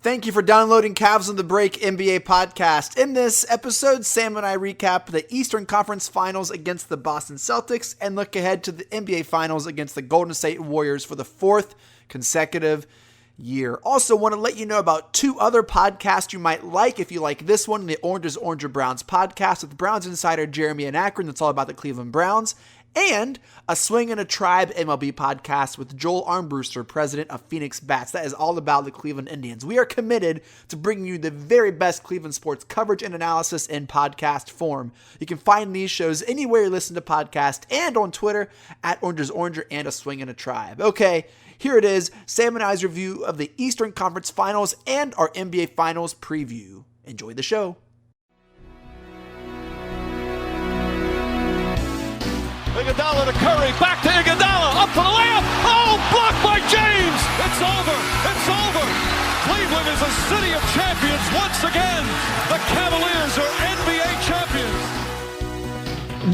Thank you for downloading Cavs on the Break NBA podcast. In this episode, Sam and I recap the Eastern Conference Finals against the Boston Celtics and look ahead to the NBA Finals against the Golden State Warriors for the fourth consecutive year. Also want to let you know about two other podcasts you might like if you like this one, the Orange is Orange or Browns podcast with Browns insider Jeremy and Akron. That's all about the Cleveland Browns. And a Swing and a Tribe MLB podcast with Joel Armbruster, president of Phoenix Bats. That is all about the Cleveland Indians. We are committed to bringing you the very best Cleveland sports coverage and analysis in podcast form. You can find these shows anywhere you listen to podcasts and on Twitter at Orange is Orange and a Swing and a Tribe. Okay, here it is, Sam and I's review of the Eastern Conference Finals and our NBA Finals preview. Enjoy the show. Iguodala to Curry, back to Iguodala, up for the layup. Oh, blocked by James. It's over. It's over. Cleveland is a city of champions once again. The Cavaliers are NBA champions.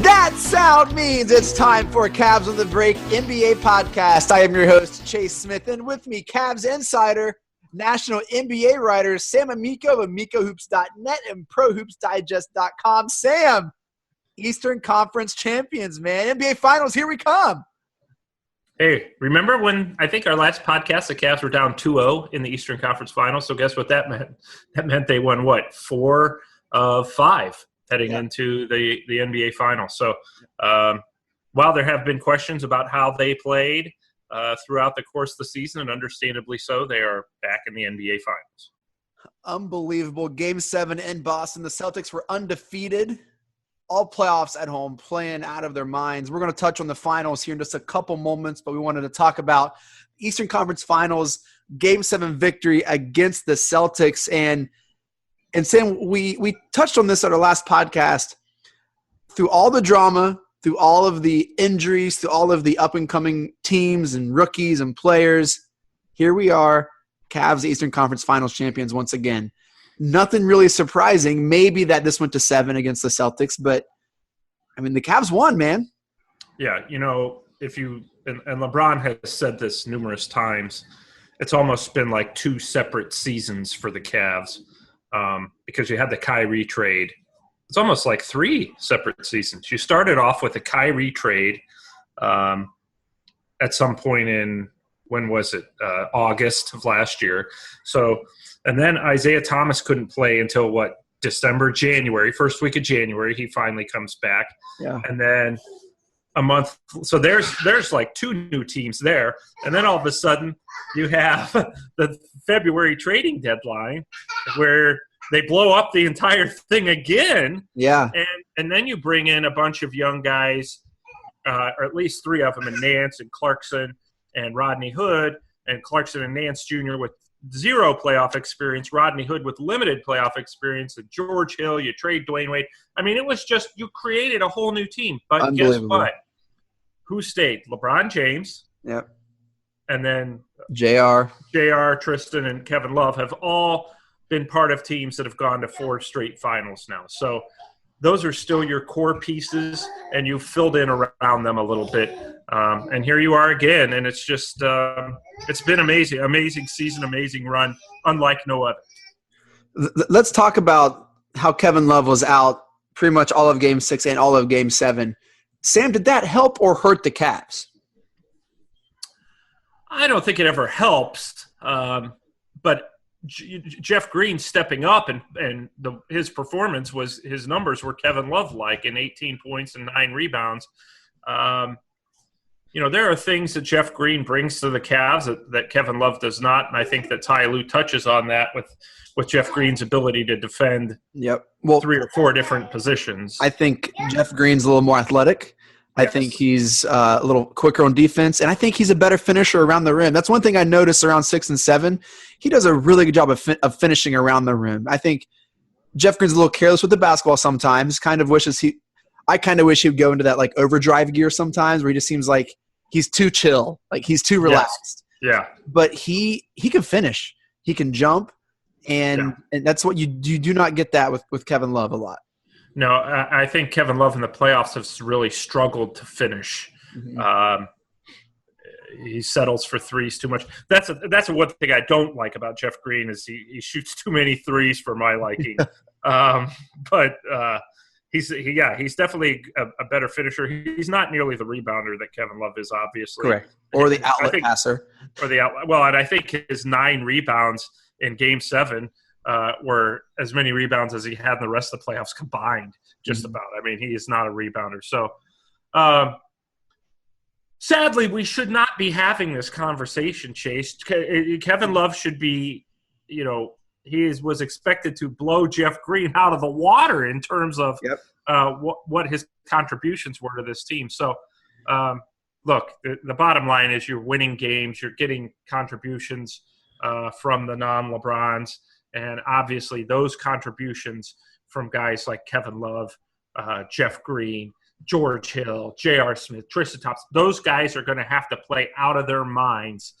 That sound means it's time for Cavs on the Break NBA podcast. I am your host, Chase Smith, and with me, Cavs insider, national NBA writer, Sam Amico of AmicoHoops.net and ProHoopsDigest.com. Sam, Eastern Conference champions, man. NBA Finals, here we come. Hey, remember when I think our last podcast, the Cavs were down 2-0 in the Eastern Conference Finals? So guess what that meant? That meant they won, 4 of 5 heading into the NBA Finals. So while there have been questions about how they played throughout the course of the season, and understandably so, they are back in the NBA Finals. Unbelievable. Game 7 in Boston. The Celtics were undefeated. All playoffs at home, playing out of their minds. We're going to touch on the finals here in just a couple moments, but we wanted to talk about Eastern Conference Finals, Game 7 victory against the Celtics. And Sam, we touched on this at our last podcast. Through all the drama, through all of the injuries, through all of the up-and-coming teams and rookies and players, here we are, Cavs Eastern Conference Finals champions once again. Nothing really surprising. Maybe that this went to 7 against the Celtics, but I mean, the Cavs won, man. Yeah, if you and LeBron has said this numerous times, it's almost been like 2 separate seasons for the Cavs because you had the Kyrie trade. It's almost like 3 separate seasons. You started off with the Kyrie trade at some point in, when was it? August of last year. And then Isaiah Thomas couldn't play until December, January, first week of January. He finally comes back. Yeah. And then a month. So there's like 2 new teams there. And then all of a sudden you have the February trading deadline where they blow up the entire thing again. Yeah. And then you bring in a bunch of young guys, or at least 3 of them, and Nance and Clarkson and Rodney Hood, and Clarkson and Nance Jr. with 0 playoff experience, Rodney Hood with limited playoff experience, and George Hill, you trade Dwayne Wade. I mean, it was just, you created a whole new team. But guess what? Who stayed? LeBron James. Yep. And then JR, Tristan, and Kevin Love have all been part of teams that have gone to 4 straight finals now. So those are still your core pieces, and you've filled in around them a little bit. And here you are again, and it's just it's been amazing season, amazing run, unlike no other. Let's talk about how Kevin Love was out pretty much all of Game 6 and all of Game 7. Sam, did that help or hurt the Cavs? I don't think it ever helps, but Jeff Green stepping up and his performance his numbers were Kevin Love-like in 18 points and 9 rebounds. There are things that Jeff Green brings to the Cavs that Kevin Love does not, and I think that Ty Lue touches on that with Jeff Green's ability to defend 3 or 4 different positions. I think Jeff Green's a little more athletic. I think he's a little quicker on defense, and I think he's a better finisher around the rim. That's one thing I noticed around 6 and 7. He does a really good job of finishing around the rim. I think Jeff Green's a little careless with the basketball sometimes. I kind of wish he would go into that like overdrive gear sometimes, where he just seems like he's too chill, like he's too relaxed. Yes. Yeah. But he can finish. He can jump, and that's what you do not get that with Kevin Love a lot. No, I think Kevin Love in the playoffs has really struggled to finish. Mm-hmm. he settles for threes too much. That's one thing I don't like about Jeff Green is he shoots too many threes for my liking. But he's definitely a better finisher. He's not nearly the rebounder that Kevin Love is, obviously. Correct. Or the outlet passer. Or the outlet. Well, and I think his 9 rebounds in Game 7 were as many rebounds as he had in the rest of the playoffs combined, just about. I mean, he is not a rebounder. So, sadly, we should not be having this conversation, Chase. Kevin Love should be, was expected to blow Jeff Green out of the water in terms of what his contributions were to this team. So, look, the bottom line is you're winning games. You're getting contributions from the non-LeBrons. And obviously those contributions from guys like Kevin Love, Jeff Green, George Hill, J.R. Smith, Tristan Thompson, those guys are going to have to play out of their minds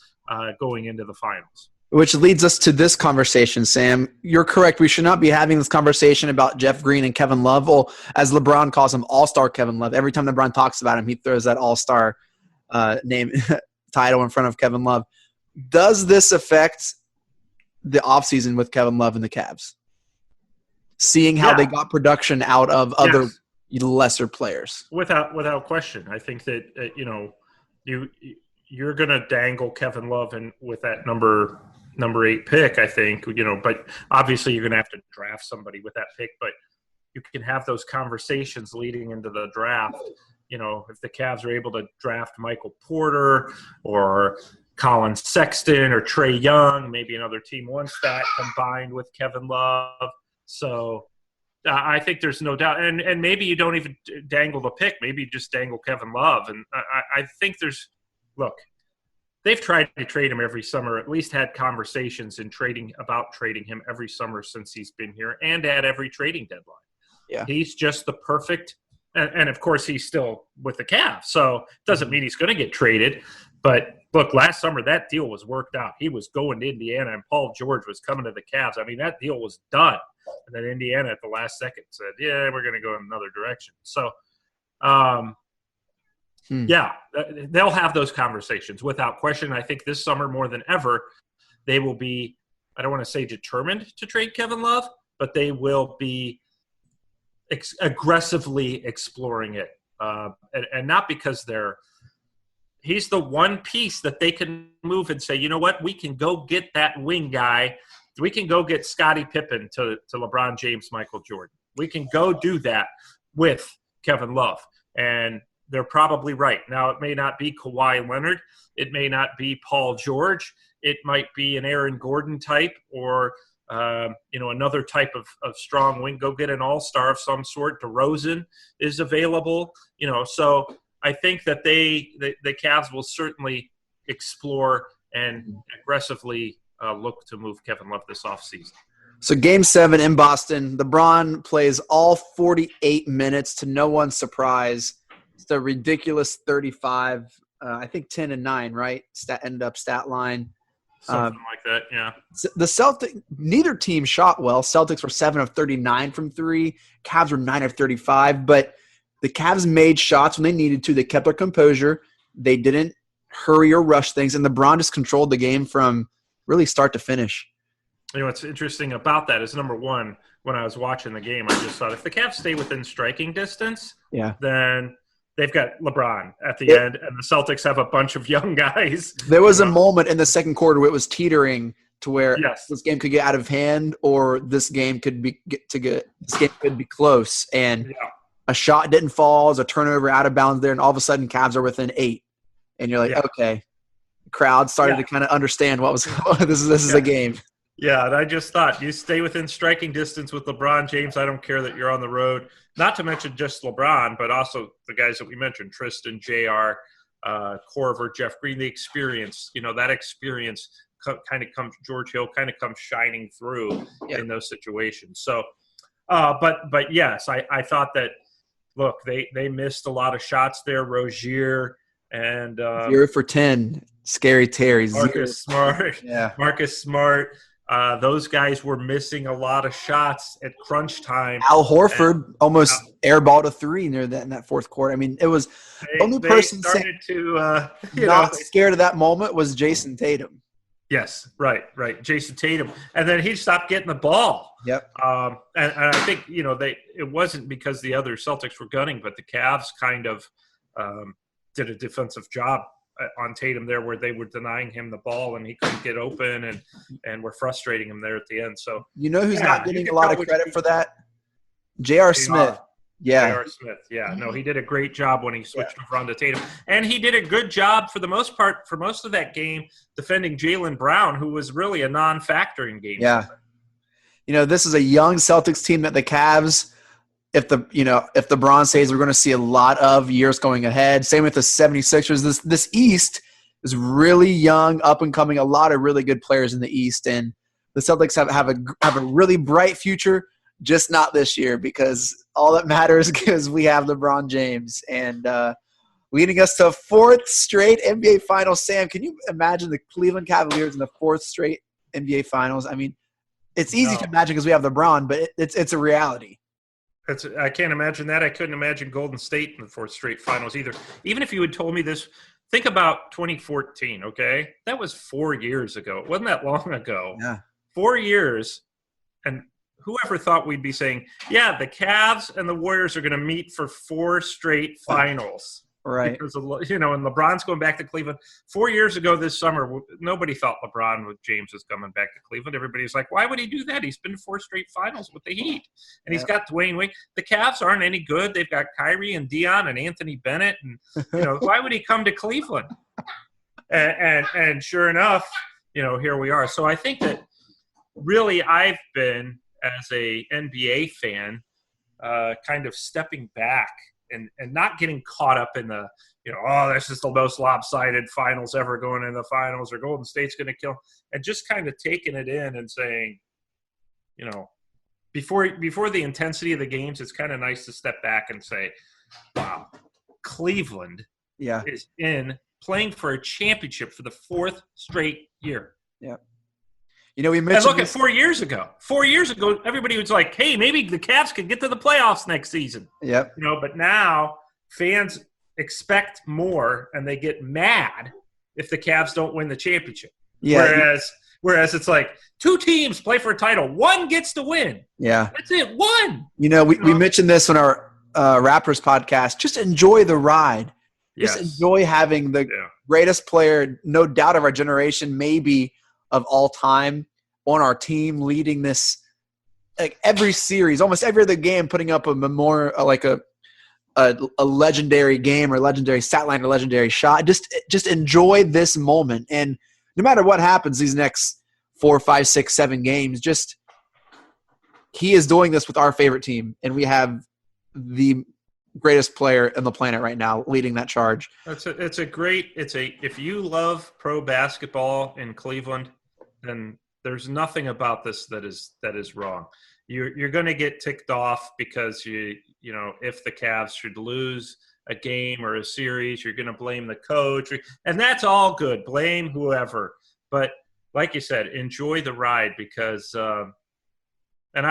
going into the finals. Which leads us to this conversation, Sam. You're correct. We should not be having this conversation about Jeff Green and Kevin Love. Well, as LeBron calls him, All-Star Kevin Love. Every time LeBron talks about him, he throws that All-Star name title in front of Kevin Love. Does this affect the offseason with Kevin Love and the Cavs? Seeing how they got production out of other lesser players. Without question. I think that, you're going to dangle Kevin Love with that number 8 pick, I think, but obviously you're going to have to draft somebody with that pick, but you can have those conversations leading into the draft. If the Cavs are able to draft Michael Porter or Colin Sexton or Trae Young, maybe another team wants that combined with Kevin Love. So I think there's no doubt. And maybe you don't even dangle the pick. Maybe you just dangle Kevin Love. And I think look, they've tried to trade him every summer, at least had conversations about trading him every summer since he's been here and at every trading deadline. Yeah. He's just the perfect – and, of course, he's still with the Cavs. So it doesn't mean he's going to get traded. But, look, last summer that deal was worked out. He was going to Indiana, and Paul George was coming to the Cavs. I mean, that deal was done. And then Indiana at the last second said, yeah, we're going to go in another direction. So, they'll have those conversations without question. I think this summer more than ever, they will be, I don't want to say determined to trade Kevin Love, but they will be aggressively exploring it. And not because he's the one piece that they can move and say, you know what, we can go get that wing guy. We can go get Scottie Pippen to LeBron James, Michael Jordan. We can go do that with Kevin Love. And they're probably right. Now, it may not be Kawhi Leonard. It may not be Paul George. It might be an Aaron Gordon type or, another type of strong wing. Go get an all-star of some sort. DeRozan is available. So I think that the Cavs will certainly explore and aggressively look to move Kevin Love this offseason. So Game 7 in Boston, LeBron plays all 48 minutes to no one's surprise. It's a ridiculous 35, I think 10 and 9, right? Ended up stat line. Something like that, yeah. The Celtics, neither team shot well. Celtics were 7 of 39 from 3. Cavs were 9 of 35. But the Cavs made shots when they needed to. They kept their composure. They didn't hurry or rush things. And LeBron just controlled the game from really start to finish. What's interesting about that is, number one, when I was watching the game, I just thought if the Cavs stay within striking distance, then they've got LeBron at the end, and the Celtics have a bunch of young guys. There was a moment in the second quarter where it was teetering to where this game could get out of hand, or this game could be close. And a shot didn't fall, as a turnover out of bounds there, and all of a sudden Cavs are within 8, and you're like, okay. The crowd started to kind of understand what was this is a game. Yeah, and I just thought, you stay within striking distance with LeBron James. I don't care that you're on the road. Not to mention just LeBron, but also the guys that we mentioned, Tristan, JR, Corver, Jeff Green, the experience. That experience kind of comes – George Hill kind of comes shining through in those situations. So, but yes, I thought that, look, they missed a lot of shots there. Rozier and 0 for 10. Scary Terry. Marcus Smart. Yeah. Marcus Smart. Those guys were missing a lot of shots at crunch time. Al Horford almost airballed a three near that in that fourth quarter. I mean, it was the only person started to scared of that moment was Jason Tatum. Yes, right. Jason Tatum, and then he stopped getting the ball. Yep. And I think it wasn't because the other Celtics were gunning, but the Cavs kind of did a defensive job on Tatum there, where they were denying him the ball and he couldn't get open, and were frustrating him there at the end. So who's not getting a lot of credit for that? J.R. Smith. Yeah. J.R. Smith. Yeah. No, he did a great job when he switched over onto Tatum. And he did a good job for the most part, for most of that game, defending Jaylen Brown, who was really a non-factor in game. Yeah. This is a young Celtics team that the Cavs, if the Bron stays, we're going to see a lot of years going ahead. Same with the 76ers. This East is really young, up and coming, a lot of really good players in the East. And the Celtics have a really bright future. Just not this year, because all that matters is we have LeBron James, and leading us to a fourth straight NBA Finals. Sam, can you imagine the Cleveland Cavaliers in the fourth straight NBA Finals? I mean, it's easy to imagine because we have LeBron, but it's a reality. I can't imagine that. I couldn't imagine Golden State in the fourth straight Finals either. Even if you had told me this, think about 2014, okay? That was 4 years ago. It wasn't that long ago. Yeah. 4 years, and whoever thought we'd be saying, yeah, the Cavs and the Warriors are going to meet for 4 straight finals. Right. Because, and LeBron's going back to Cleveland. 4 years ago this summer, nobody thought LeBron with James was coming back to Cleveland. Everybody's like, why would he do that? He's been 4 straight finals with the Heat. And he's got Dwayne Wade. The Cavs aren't any good. They've got Kyrie and Dion and Anthony Bennett. And, why would he come to Cleveland? And sure enough, here we are. So I think that really I've been, as a NBA fan, kind of stepping back and not getting caught up in the, this is the most lopsided finals ever going in the finals, or Golden State's going to kill, and just kind of taking it in and saying, before the intensity of the games, it's kind of nice to step back and say, wow, Cleveland is playing for a championship for the 4th straight year. Yeah. We mentioned. And look at 4 years ago. 4 years ago, everybody was like, "Hey, maybe the Cavs could get to the playoffs next season." Yep. But now fans expect more, and they get mad if the Cavs don't win the championship. Yeah. Whereas it's like 2 teams play for a title, one gets to win. Yeah. That's it. One. We mentioned this on our Raptors podcast. Just enjoy the ride. Just enjoy having the greatest player, no doubt, of our generation, maybe of all time, on our team, leading this, like, every series, almost every other game, putting up a memorial, like a legendary game or legendary stat line or legendary shot. Just enjoy this moment, and no matter what happens these next 4, 5, 6, 7 games, he is doing this with our favorite team, and we have the greatest player on the planet right now leading that charge. If you love pro basketball in Cleveland, then there's nothing about this that is wrong. You're going to get ticked off because if the Cavs should lose a game or a series, you're going to blame the coach, and that's all good. Blame whoever, but like you said, enjoy the ride, because and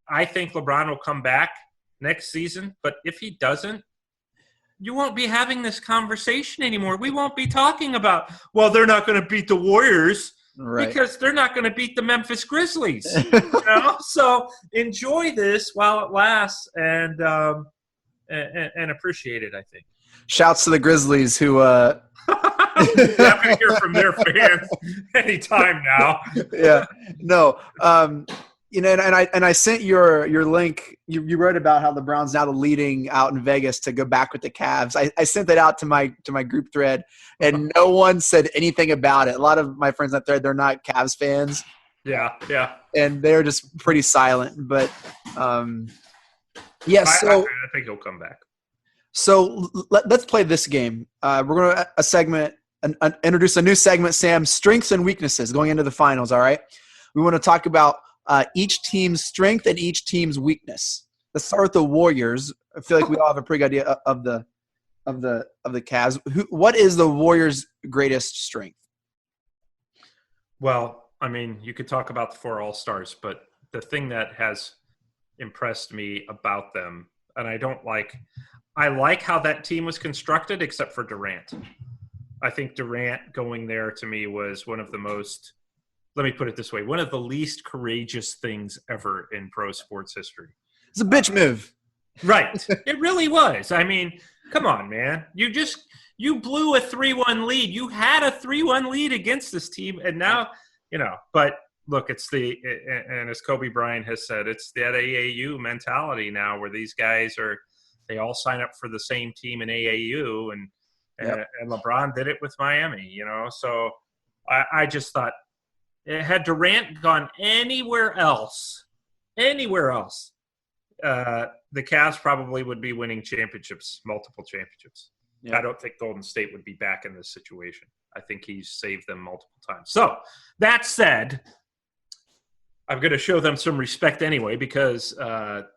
I think LeBron will come back next season, but if he doesn't, you won't be having this conversation anymore. We won't be talking about, well, they're not going to beat the Warriors. Right. Because they're not going to beat the Memphis Grizzlies. So enjoy this while it lasts, and appreciate it, I think. Shouts to the Grizzlies who I'm going to hear from their fans anytime now. Yeah. No. And I sent your link. You wrote about how the Browns now the leading out in Vegas to go back with the Cavs. I sent that out to my group thread, and no one said anything about it. A lot of my friends on that thread, they're not Cavs fans. Yeah. And they're just pretty silent. But yes, I think he'll come back. So let's play this game. We're going to introduce a new segment, Sam. Strengths and weaknesses going into the finals. All right. We want to talk about each team's strength and each team's weakness. Let's start with the Warriors. I feel like we all have a pretty good idea of the Cavs. What is the Warriors' greatest strength? Well, I mean, you could talk about the 4 All-Stars, but the thing that has impressed me about them, and I like how that team was constructed, except for Durant. I think Durant going there to me was one of the most, let me put it this way, one of the least courageous things ever in pro sports history. It's a bitch move. Right. It really was. I mean, come on, man. You blew a 3-1 lead. You had a 3-1 lead against this team, and now, but look, and as Kobe Bryant has said, it's that AAU mentality now where these guys they all sign up for the same team in AAU, and LeBron did it with Miami, So I just thought, had Durant gone anywhere else, the Cavs probably would be winning multiple championships. Yeah. I don't think Golden State would be back in this situation. I think he's saved them multiple times. So that said, I'm going to show them some respect anyway because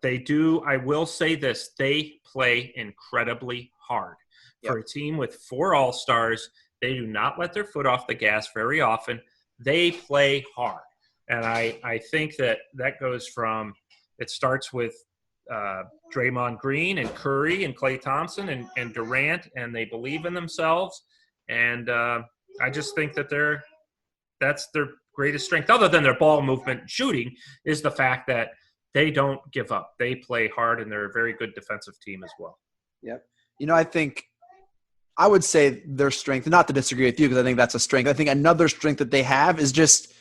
they do. I will say this. They play incredibly hard. For a team with 4 All-Stars, they do not let their foot off the gas very often. They play hard. And I think that goes from – it starts with Draymond Green and Curry and Klay Thompson and Durant, and they believe in themselves. And I just think that that's their greatest strength, other than their ball movement and shooting, is the fact that they don't give up. They play hard, and they're a very good defensive team as well. Yep. I think – I would say their strength, not to disagree with you because I think that's a strength. I think another strength that they have is just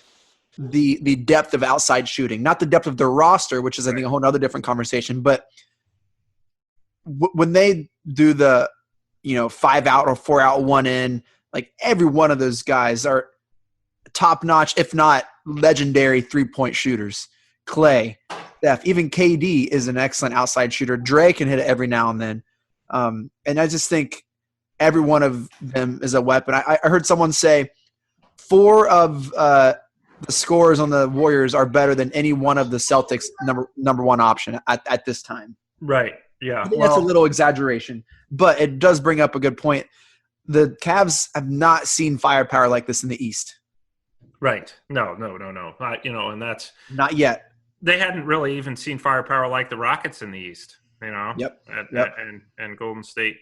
the depth of outside shooting, not the depth of their roster, which is, I think, a whole other different conversation. But when they do the, 5 out or 4 out, 1 in, like every one of those guys are top notch, if not legendary 3-point shooters. Klay, Steph, even KD is an excellent outside shooter. Dre can hit it every now and then. And I just think every one of them is a weapon. I heard someone say 4 of the scores on the Warriors are better than any one of the Celtics number 1 option at this time. Right. Yeah. I think that's a little exaggeration, but it does bring up a good point. The Cavs have not seen firepower like this in the East. Right. No. And that's not yet. They hadn't really even seen firepower like the Rockets in the East. Yep. And Golden State.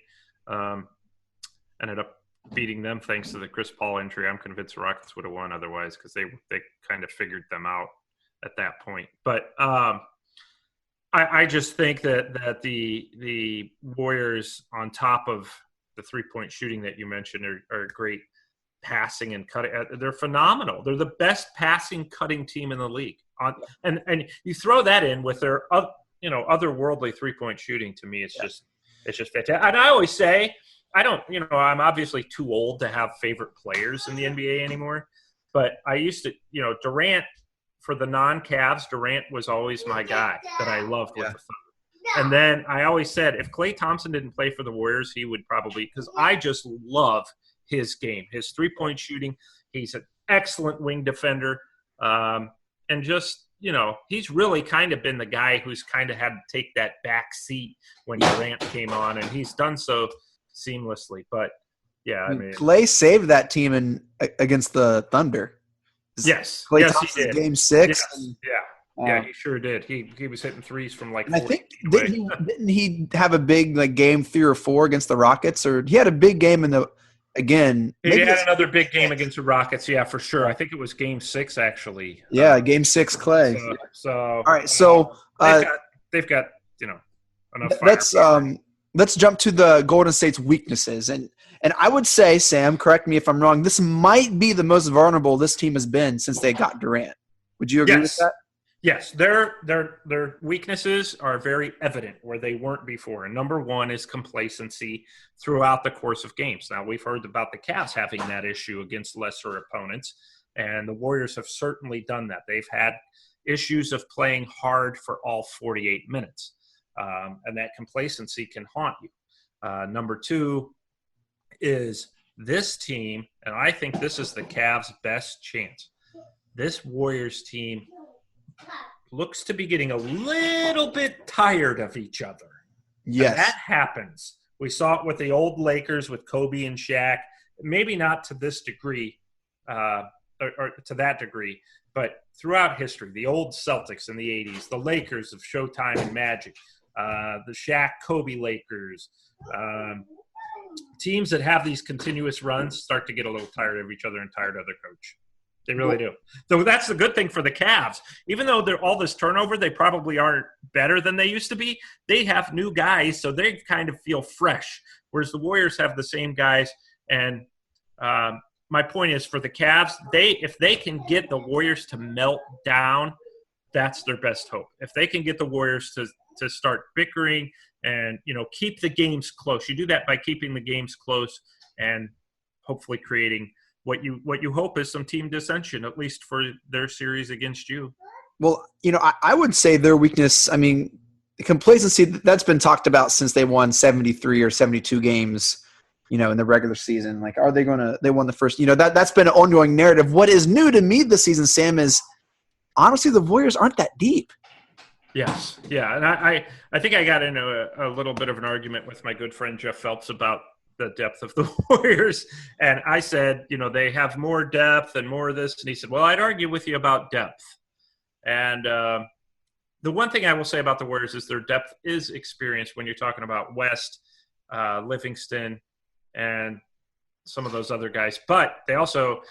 Ended up beating them thanks to the Chris Paul injury. I'm convinced the Rockets would have won otherwise because they kind of figured them out at that point. But I just think that the Warriors, on top of the 3-point shooting that you mentioned, are great passing and cutting. They're phenomenal. They're the best passing, cutting team in the league. And you throw that in with their otherworldly 3-point shooting. To me, it's just fantastic. And I always say, I'm obviously too old to have favorite players in the NBA anymore, but I used to, Durant, for the non-Cavs, Durant was always my guy that I loved with the Thunder. And then I always said, if Klay Thompson didn't play for the Warriors, he would probably, because I just love his game, his 3-point shooting. He's an excellent wing defender. And just, he's really kind of been the guy who's kind of had to take that back seat when Durant came on, and he's done so seamlessly. But yeah, I mean, Klay saved that team against the Thunder. Yes, Klay yes, Thompson, he did. Game 6. Yes. Yeah, he sure did. He was hitting threes from like. I think didn't he have a big game 3 or 4 against the Rockets, or he had a big game in the again? He had another big game against the Rockets. Yeah, for sure. I think it was Game 6 actually. Yeah, Game 6, Klay. So all right, so they've got enough. Let's jump to the Golden State's weaknesses. And I would say, Sam, correct me if I'm wrong, this might be the most vulnerable this team has been since they got Durant. Would you agree with that? Yes. Their weaknesses are very evident where they weren't before. And number 1 is complacency throughout the course of games. Now, we've heard about the Cavs having that issue against lesser opponents, and the Warriors have certainly done that. They've had issues of playing hard for all 48 minutes. And that complacency can haunt you. Number 2 is this team, and I think this is the Cavs' best chance. This Warriors team looks to be getting a little bit tired of each other. Yes. And that happens. We saw it with the old Lakers with Kobe and Shaq. Maybe not to this degree, or to that degree. But throughout history, the old Celtics in the 80s, the Lakers of Showtime and Magic, the Shaq Kobe Lakers, teams that have these continuous runs start to get a little tired of each other and tired of their coach. They really do. So that's the good thing for the Cavs. Even though they're all this turnover, they probably aren't better than they used to be. They have new guys, so they kind of feel fresh, whereas the Warriors have the same guys. And my point is, for the Cavs, if they can get the Warriors to melt down, that's their best hope. If they can get the Warriors to start bickering and, keep the games close. You do that by keeping the games close and hopefully creating what you hope is some team dissension, at least for their series against you. Well, I would say their weakness, complacency, that's been talked about since they won 73 or 72 games, in the regular season. Like, are they they won the first, that's been an ongoing narrative. What is new to me this season, Sam, is honestly the Warriors aren't that deep. Yes. Yeah. And I think I got into a little bit of an argument with my good friend Jeff Phelps about the depth of the Warriors. And I said, they have more depth and more of this. And he said, well, I'd argue with you about depth. And the one thing I will say about the Warriors is their depth is experience when you're talking about West, Livingston, and some of those other guys. But they also,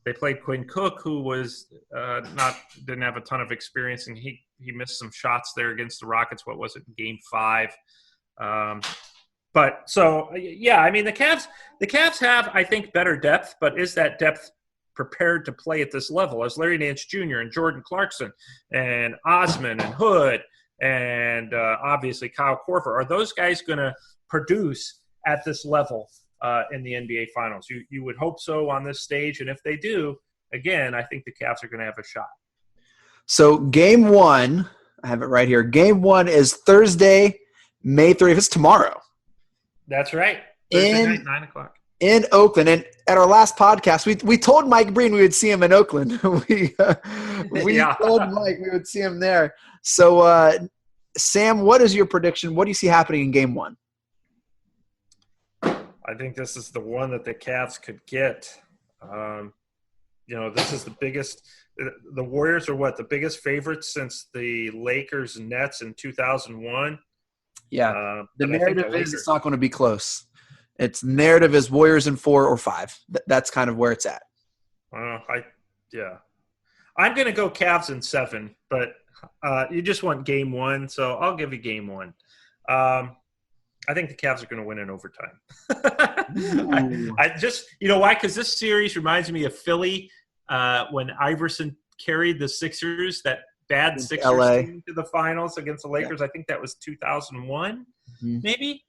they played Quinn Cook, who was didn't have a ton of experience, and he missed some shots there against the Rockets. What was it, Game 5? But so, yeah, the Cavs have, I think, better depth, but is that depth prepared to play at this level? As Larry Nance Jr. and Jordan Clarkson and Osman and Hood and obviously Kyle Korver, are those guys going to produce at this level in the NBA Finals? You would hope so on this stage, and if they do, again, I think the Cavs are going to have a shot. So Game 1, I have it right here. Game 1 is Thursday, May 30th. It's tomorrow. That's right. Thursday night, 9 o'clock. In Oakland. And at our last podcast, we told Mike Breen we would see him in Oakland. we told Mike we would see him there. So, Sam, what is your prediction? What do you see happening in Game 1? I think this is the one that the Cavs could get. This is the biggest – the Warriors are the biggest favorites since the Lakers and Nets in 2001. Yeah, the narrative is it's not going to be close. Its narrative is Warriors in 4 or 5. That's kind of where it's at. I'm going to go Cavs in 7, but you just want Game 1, so I'll give you Game 1. I think the Cavs are going to win in overtime. I just, why? Because this series reminds me of Philly when Iverson carried the Sixers, that bad Sixers team, to the finals against the Lakers. Yeah. I think that was 2001, maybe.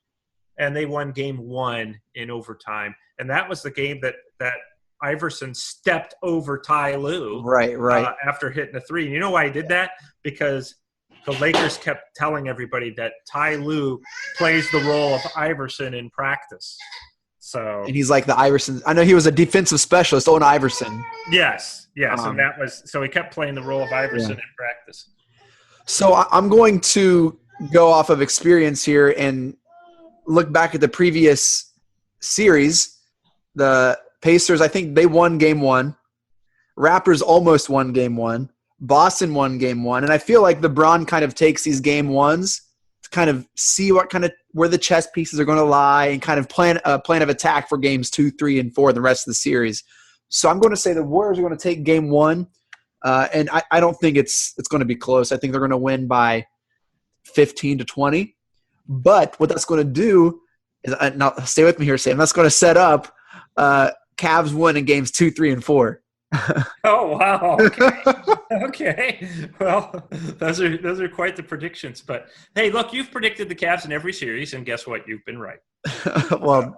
And they won Game 1 in overtime. And that was the game that Iverson stepped over Ty Lue. Right. After hitting a 3. And you know why he did that? Because the Lakers kept telling everybody that Ty Lue plays the role of Iverson in practice. And he's like the Iverson. I know he was a defensive specialist, Owen Iverson. Yes. And that was – so he kept playing the role of Iverson in practice. So I'm going to go off of experience here and look back at the previous series. The Pacers, I think they won Game 1. Raptors almost won Game 1. Boston won Game 1. And I feel like LeBron kind of takes these Game 1s to kind of see where the chess pieces are going to lie and kind of plan a plan of attack for Games 2, 3, and 4 the rest of the series. So I'm going to say the Warriors are going to take Game 1, and I don't think it's going to be close. I think they're going to win by 15 to 20. But what that's going to do is now stay with me here, Sam. That's going to set up Cavs win in Games 2, 3, and 4. Oh, wow. Okay. Well, those are quite the predictions. But, hey, look, you've predicted the Cavs in every series, and guess what? You've been right. Well,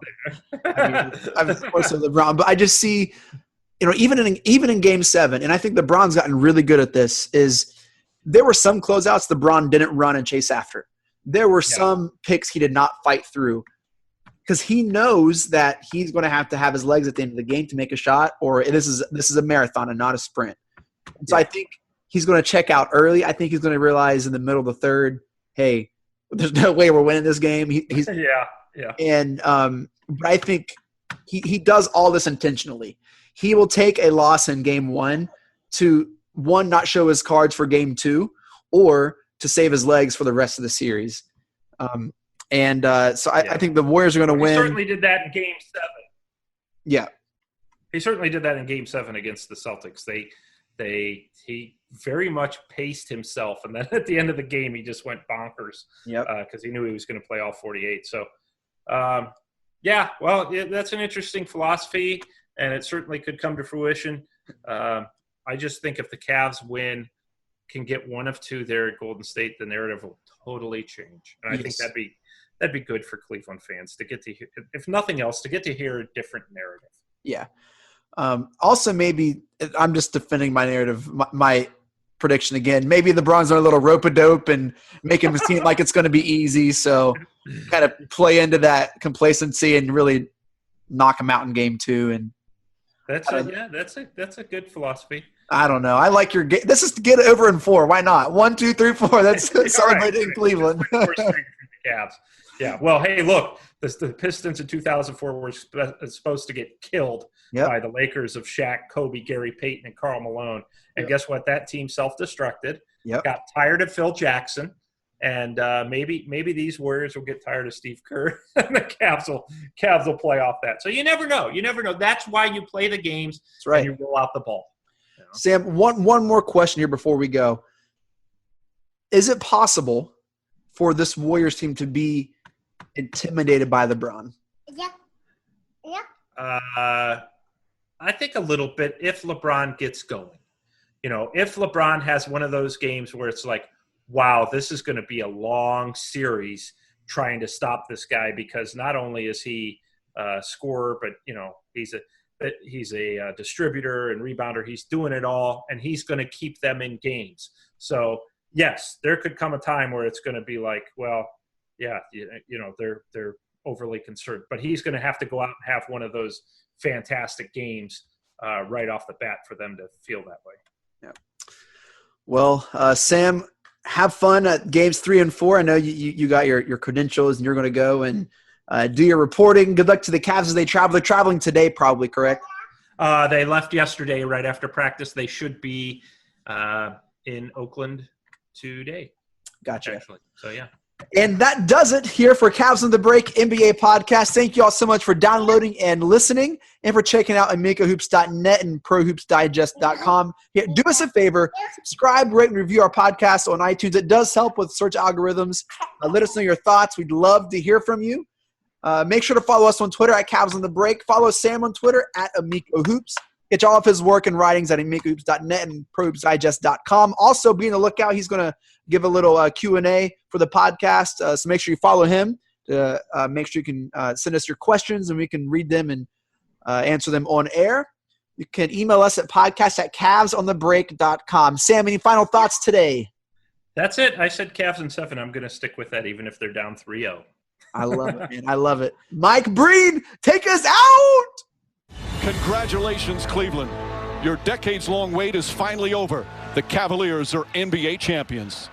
I'm of course LeBron, but I just see, even in Game 7, and I think LeBron's gotten really good at this, is there were some closeouts LeBron didn't run and chase after. There were some picks he did not fight through because he knows that he's going to have his legs at the end of the game to make a shot, or this is a marathon and not a sprint. So I think he's going to check out early. I think he's going to realize in the middle of the third, hey, there's no way we're winning this game. And but I think he does all this intentionally. he will take a loss in game 1 to, one, not show his cards for game 2, or to save his legs for the rest of the series. So I think the Warriors are going to win. He certainly did that in game 7. Yeah. He certainly did that in game 7 against the Celtics. He very much paced himself, and then at the end of the game, he just went bonkers. Yep. Because he knew he was going to play all 48. So, that's an interesting philosophy, and it certainly could come to fruition. I just think if the Cavs can get one of two there at Golden State, the narrative will totally change. And I think that'd be good for Cleveland fans to get to hear, if nothing else, to get to hear a different narrative. Yeah. Also, maybe I'm just defending my narrative, my prediction again. Maybe the Browns are a little rope-a-dope and make them seem like it's going to be easy. So kind of play into that complacency and really knock them out in game 2. And that's a good philosophy. I don't know. I like your – this is to get it over in 4. Why not? 1, 2, 3, 4. That's celebrated in Cleveland. Cavs. Yeah. Well, hey, look, the Pistons in 2004 were supposed to get killed by the Lakers of Shaq, Kobe, Gary Payton, and Karl Malone. And guess what? That team self-destructed, got tired of Phil Jackson, and maybe these Warriors will get tired of Steve Kerr, and the Cavs will play off that. So you never know. You never know. That's why you play the games. That's right. And you roll out the ball. You know? Sam, one more question here before we go. Is it possible for this Warriors team to be intimidated by LeBron? I think a little bit if LeBron gets going. You know, if LeBron has one of those games where it's like, wow, this is going to be a long series trying to stop this guy, because not only is he a scorer, but, you know, he's a distributor and rebounder. He's doing it all, and he's going to keep them in games. So, yes, there could come a time where it's going to be like, well, yeah, you know, they're overly concerned. But he's going to have to go out and have one of those fantastic games right off the bat for them to feel that way. Yeah. Well, Sam, have fun at games 3 and 4. I know you got your credentials and you're going to go and do your reporting. Good luck to the Cavs as they travel. They're traveling today, probably, correct? They left yesterday right after practice. They should be in Oakland today. Gotcha. Actually. So, yeah. And that does it here for Cavs on the Break NBA podcast. Thank you all so much for downloading and listening, and for checking out AmikoHoops.net and ProHoopsDigest.com. Yeah, do us a favor, subscribe, rate, and review our podcast on iTunes. It does help with search algorithms. Let us know your thoughts. We'd love to hear from you. Make sure to follow us on Twitter at Cavs on the Break. Follow Sam on Twitter at AmikoHoops. Get all of his work and writings at AmikoHoops.net and ProHoopsDigest.com. Also, be on the lookout. He's going to give a little Q&A for the podcast, so make sure you follow him. Make sure you can send us your questions, and we can read them and answer them on air. You can email us at podcast@CavsOnTheBreak.com. Sam, any final thoughts today? That's it. I said Cavs in 7. I'm going to stick with that even if they're down 3-0. I love it, man. I love it. Mike Breen, take us out! Congratulations, Cleveland. Your decades-long wait is finally over. The Cavaliers are NBA champions.